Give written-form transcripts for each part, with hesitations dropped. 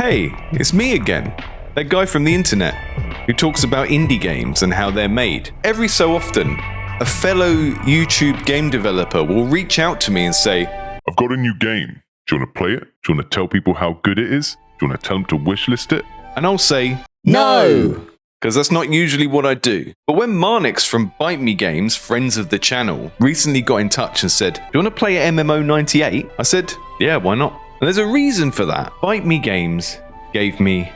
Hey, it's me again, that guy from the internet who talks about indie games and how they're made. Every so often, a fellow YouTube game developer will reach out to me and say, I've got a new game. Do you want to play it? Do you want to tell people how good it is? Do you want to tell them to wishlist it? and I'll say, no, because that's not usually what I do. But when Marnix from BiteMe Games, friends of the channel, recently got in touch and said, do you want to play MMO 98? I said, yeah, why not? And there's a reason for that. BiteMe Games gave me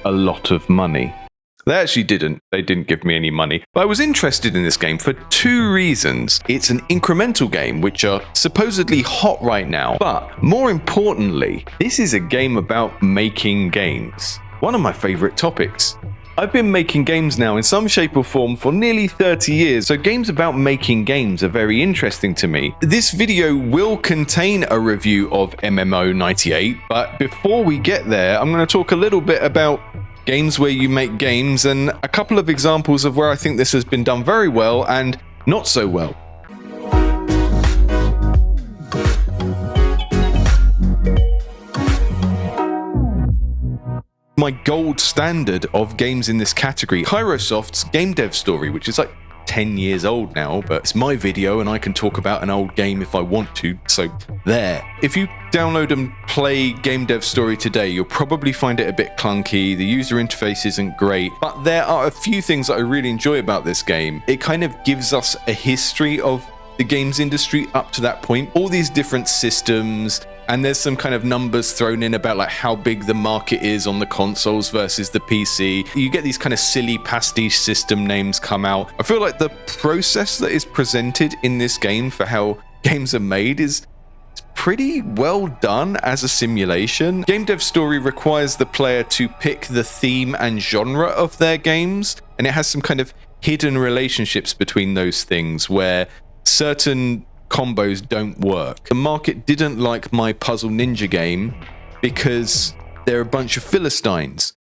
a lot of money. They actually didn't. They didn't give me any money. But I was interested in this game for two reasons. It's an incremental game, which are supposedly hot right now. But more importantly, this is a game about making games. One of my favorite topics. I've been making games now in some shape or form for nearly 30 years, so games about making games are very interesting to me. This video will contain a review of MMO 98, but before we get there, I'm going to talk a little bit about games where you make games and a couple of examples of where I think this has been done very well and not so well. My gold standard of games in this category, Hyrosoft's GameDev story, which is like 10 years old now, but it's my video and I can talk about an old game if I want to, so there. If you download and play GameDev story today, you'll probably find it a bit clunky, the user interface isn't great, but there are a few things that I really enjoy about this game. It kind of gives us a history of the games industry up to that point, all these different systems, and there's some kind of numbers thrown in about like how big the market is on the consoles versus the PC. You get these kind of silly pastiche system names come out. I feel like the process that is presented in this game for how games are made is pretty well done as a simulation. GameDev story requires the player to pick the theme and genre of their games, and it has some kind of hidden relationships between those things where certain combos don't work. The market didn't like my Puzzle Ninja game because they're a bunch of Philistines.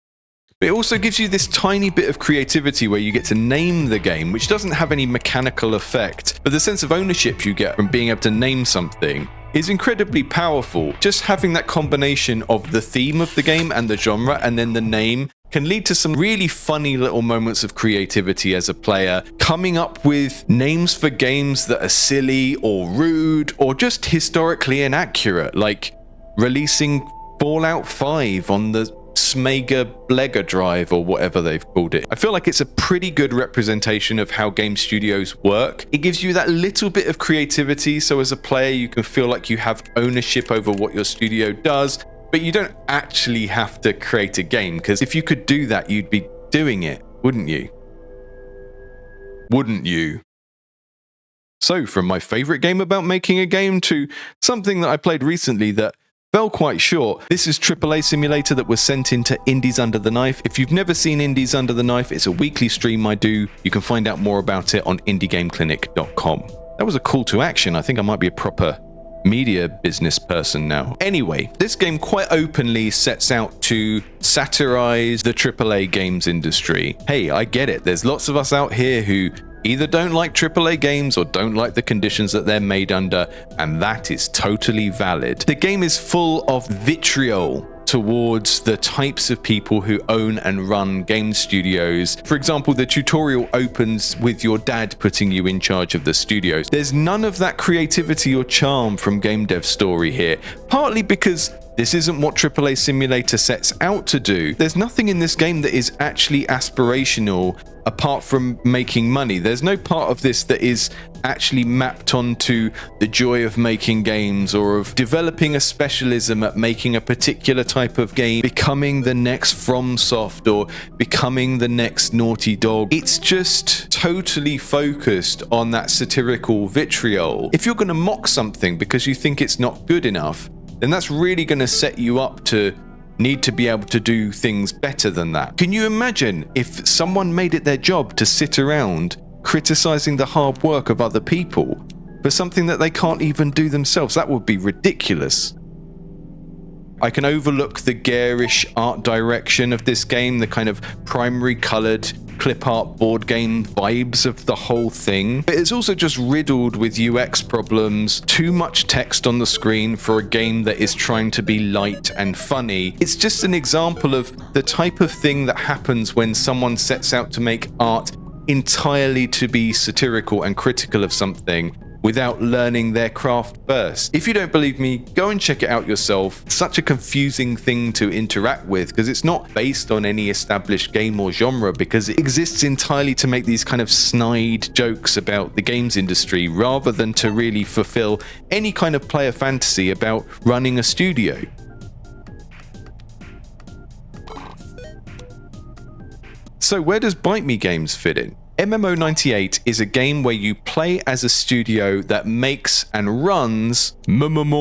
But it also gives you this tiny bit of creativity where you get to name the game, which doesn't have any mechanical effect, but the sense of ownership you get from being able to name something is incredibly powerful. Just having that combination of the theme of the game and the genre and then the name can lead to some really funny little moments of creativity as a player, coming up with names for games that are silly or rude or just historically inaccurate, like releasing Fallout 5 on the Smega Blega drive or whatever they've called it. I feel like it's a pretty good representation of how game studios work. It gives you that little bit of creativity, so as a player you can feel like you have ownership over what your studio does, but you don't actually have to create a game, because if you could do that, you'd be doing it, wouldn't you? Wouldn't you? So, from my favorite game about making a game to something that I played recently that fell quite short, this is AAA Simulator that was sent into Indies Under the Knife. If you've never seen Indies Under the Knife, it's a weekly stream I do. You can find out more about it on indiegameclinic.com. That was a call to action. I think I might be a proper media business person now. Anyway, this game quite openly sets out to satirize the AAA games industry. Hey, I get it. There's lots of us out here who either don't like AAA games or don't like the conditions that they're made under, and that is totally valid. The game is full of vitriol towards the types of people who own and run game studios. For example, the tutorial opens with your dad putting you in charge of the studios. There's none of that creativity or charm from GameDev story here, partly because this isn't what AAA Simulator sets out to do. There's nothing in this game that is actually aspirational apart from making money. There's no part of this that is actually mapped onto the joy of making games or of developing a specialism at making a particular type of game, becoming the next FromSoft or becoming the next Naughty Dog. It's just totally focused on that satirical vitriol. If you're going to mock something because you think it's not good enough, then that's really going to set you up to need to be able to do things better than that. Can you imagine if someone made it their job to sit around criticizing the hard work of other people for something that they can't even do themselves? That would be ridiculous. I can overlook the garish art direction of this game, the kind of primary colored clip art board game vibes of the whole thing. But it's also just riddled with UX problems, too much text on the screen for a game that is trying to be light and funny. It's just an example of the type of thing that happens when someone sets out to make art entirely to be satirical and critical of something without learning their craft first. If you don't believe me, go and check it out yourself. It's such a confusing thing to interact with because it's not based on any established game or genre, because it exists entirely to make these kind of snide jokes about the games industry rather than to really fulfill any kind of player fantasy about running a studio. So where does BiteMe games fit in? MMO 98 is a game where you play as a studio that makes and runs massively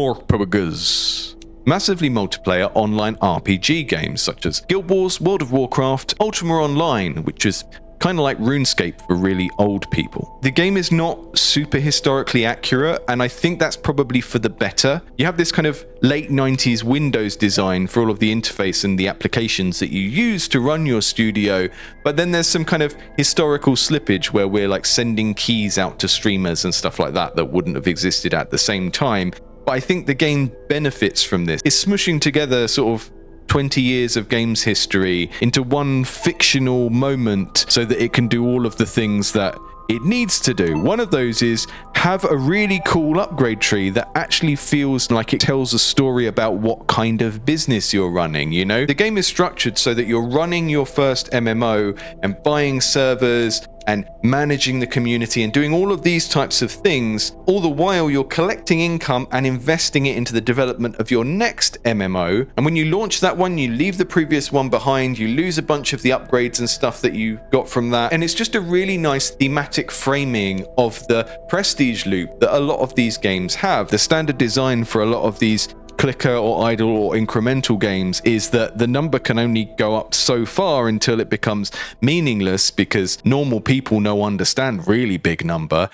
multiplayer online RPG games such as Guild Wars, World of Warcraft, Ultima Online, which is kind of like RuneScape for really old people. The game is not super historically accurate, and I think that's probably for the better. You have this kind of late 90s Windows design for all of the interface and the applications that you use to run your studio, but then there's some kind of historical slippage where we're like sending keys out to streamers and stuff like that that wouldn't have existed at the same time. But I think the game benefits from this. It's smushing together sort of 20 years of games history into one fictional moment so that it can do all of the things that it needs to do. One of those is have a really cool upgrade tree that actually feels like it tells a story about what kind of business you're running, you know? The game is structured so that you're running your first MMO and buying servers and managing the community and doing all of these types of things, all the while you're collecting income and investing it into the development of your next MMO. And when you launch that one, you leave the previous one behind, you lose a bunch of the upgrades and stuff that you got from that. And it's just a really nice thematic framing of the prestige loop that a lot of these games have. The standard design for a lot of these clicker or idle or incremental games is that the number can only go up so far until it becomes meaningless, because normal people no understand really big number.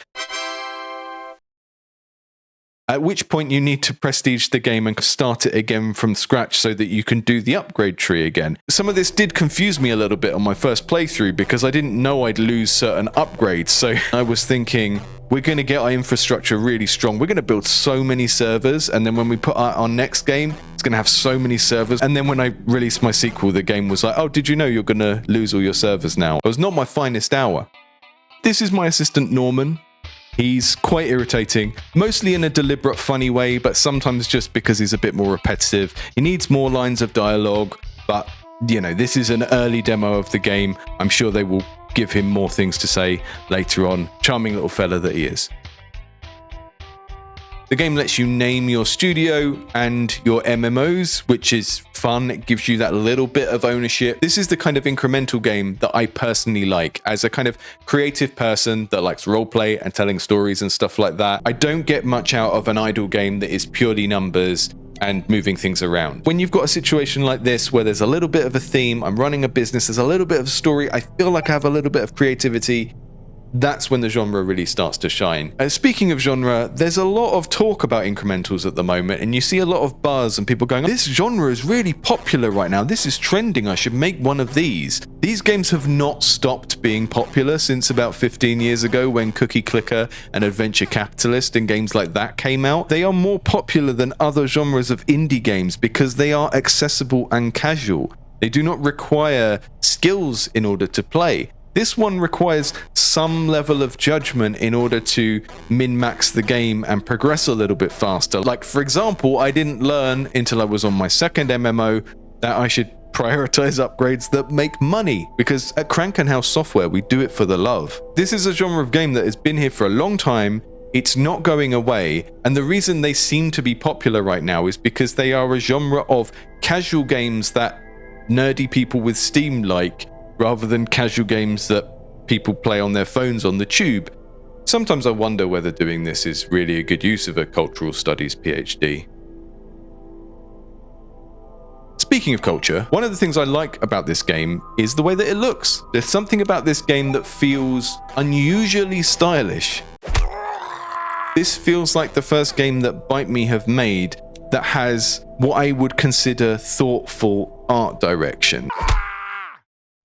At which point you need to prestige the game and start it again from scratch so that you can do the upgrade tree again. Some of this did confuse me a little bit on my first playthrough because I didn't know I'd lose certain upgrades. So I was thinking, we're going to get our infrastructure really strong. We're going to build so many servers, and then when we put out our next game, it's going to have so many servers. And then when I released my sequel, the game was like, oh, did you know you're going to lose all your servers now? It was not my finest hour. This is my assistant Gnorman. He's quite irritating, mostly in a deliberate funny way, but sometimes just because he's a bit more repetitive. He needs more lines of dialogue, but you know, this is an early demo of the game. I'm sure they will give him more things to say later on. Charming little fella that he is. The game lets you name your studio and your MMOs, which is fun. It gives you that little bit of ownership. This is the kind of incremental game that I personally like. As a kind of creative person that likes roleplay and telling stories and stuff like that, I don't get much out of an idle game that is purely numbers and moving things around. When you've got a situation like this where there's a little bit of a theme, I'm running a business, there's a little bit of a story, I feel like I have a little bit of creativity, that's when the genre really starts to shine. Speaking of genre, there's a lot of talk about incrementals at the moment, and you see a lot of buzz and people going, this genre is really popular right now, this is trending, I should make one of these. These games have not stopped being popular since about 15 years ago when Cookie Clicker and Adventure Capitalist and games like that came out. They are more popular than other genres of indie games because they are accessible and casual. They do not require skills in order to play. This one requires some level of judgment in order to min-max the game and progress a little bit faster. Like, for example, I didn't learn until I was on my second MMO that I should prioritize upgrades that make money, because at Crank & House Software, we do it for the love. This is a genre of game that has been here for a long time. It's not going away, and the reason they seem to be popular right now is because they are a genre of casual games that nerdy people with Steam like, rather than casual games that people play on their phones on the tube. Sometimes I wonder whether doing this is really a good use of a cultural studies PhD. Speaking of culture, one of the things I like about this game is the way that it looks. There's something about this game that feels unusually stylish. This feels like the first game that BiteMe have made that has what I would consider thoughtful art direction.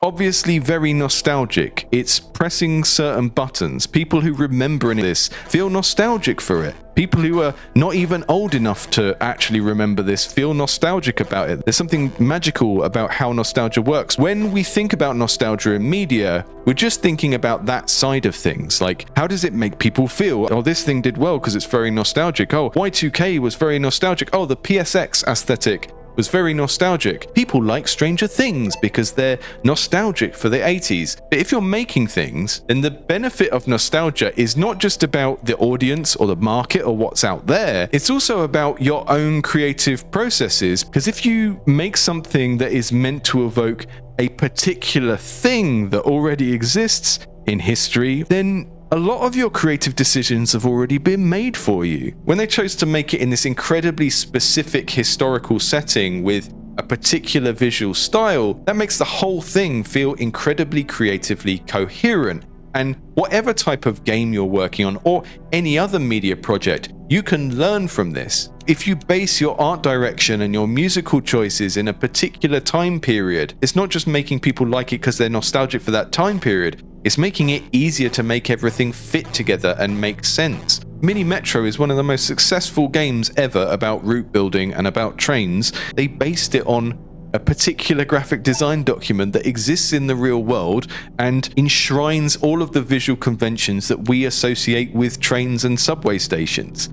obviously very nostalgic. It's pressing certain buttons. People who remember this feel nostalgic for it. People who are not even old enough to actually remember this feel nostalgic about it. There's something magical about how nostalgia works. When we think about nostalgia in media, we're just thinking about that side of things. Like, how does it make people feel? Oh, this thing did well because it's very nostalgic. Oh, Y2K was very nostalgic. Oh, the PSX aesthetic was very nostalgic. People like Stranger Things because they're nostalgic for the 80s. But if you're making things, then the benefit of nostalgia is not just about the audience or the market or what's out there. It's also about your own creative processes. Because if you make something that is meant to evoke a particular thing that already exists in history, then a lot of your creative decisions have already been made for you. When they chose to make it in this incredibly specific historical setting with a particular visual style, that makes the whole thing feel incredibly creatively coherent. And whatever type of game you're working on or any other media project, you can learn from this. If you base your art direction and your musical choices in a particular time period, it's not just making people like it because they're nostalgic for that time period. It's making it easier to make everything fit together and make sense. Mini Metro is one of the most successful games ever about route building and about trains. They based it on a particular graphic design document that exists in the real world and enshrines all of the visual conventions that we associate with trains and subway stations.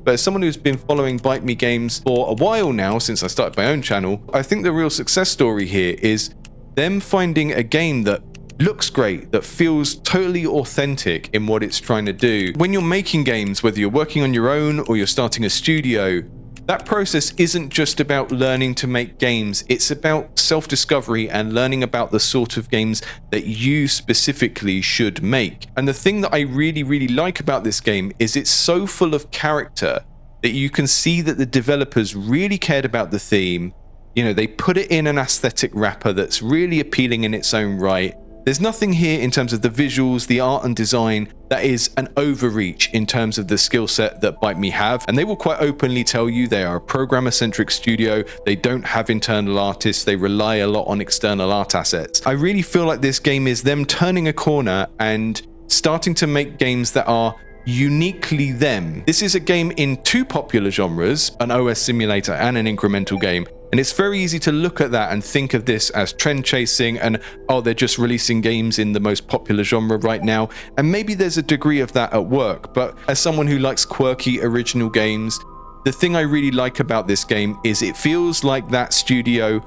But as someone who's been following BiteMe games for a while now, since I started my own channel, I think the real success story here is them finding a game that looks great, that feels totally authentic in what it's trying to do. When you're making games, whether you're working on your own or you're starting a studio, that process isn't just about learning to make games, it's about self-discovery and learning about the sort of games that you specifically should make. And the thing that I really, really like about this game is it's so full of character that you can see that the developers really cared about the theme. You know, they put it in an aesthetic wrapper that's really appealing in its own right. There's nothing here in terms of the visuals, the art and design that is an overreach in terms of the skill set that BiteMe have. And they will quite openly tell you they are a programmer-centric studio. They don't have internal artists. They rely a lot on external art assets. I really feel like this game is them turning a corner and starting to make games that are uniquely them. This is a game in two popular genres, an OS simulator and an incremental game. And it's very easy to look at that and think of this as trend chasing and, oh, they're just releasing games in the most popular genre right now. And maybe there's a degree of that at work. But as someone who likes quirky original games, the thing I really like about this game is it feels like that studio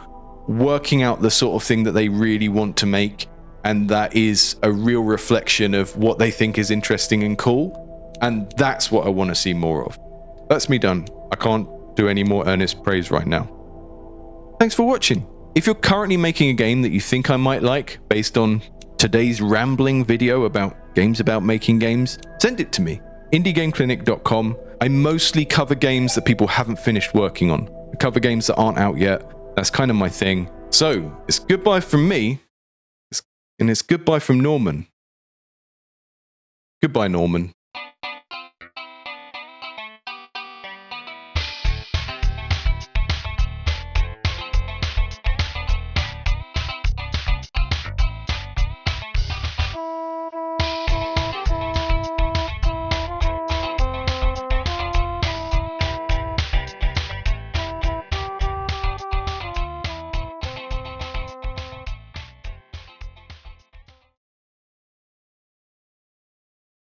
working out the sort of thing that they really want to make. And that is a real reflection of what they think is interesting and cool. And that's what I want to see more of. That's me done. I can't do any more earnest praise right now. Thanks for watching. If you're currently making a game that you think I might like based on today's rambling video about games about making games, send it to me. indiegameclinic.com. I mostly cover games that people haven't finished working on. I cover games that aren't out yet. That's kind of my thing. So it's goodbye from me, and it's goodbye from Gnorman. Goodbye, Norman.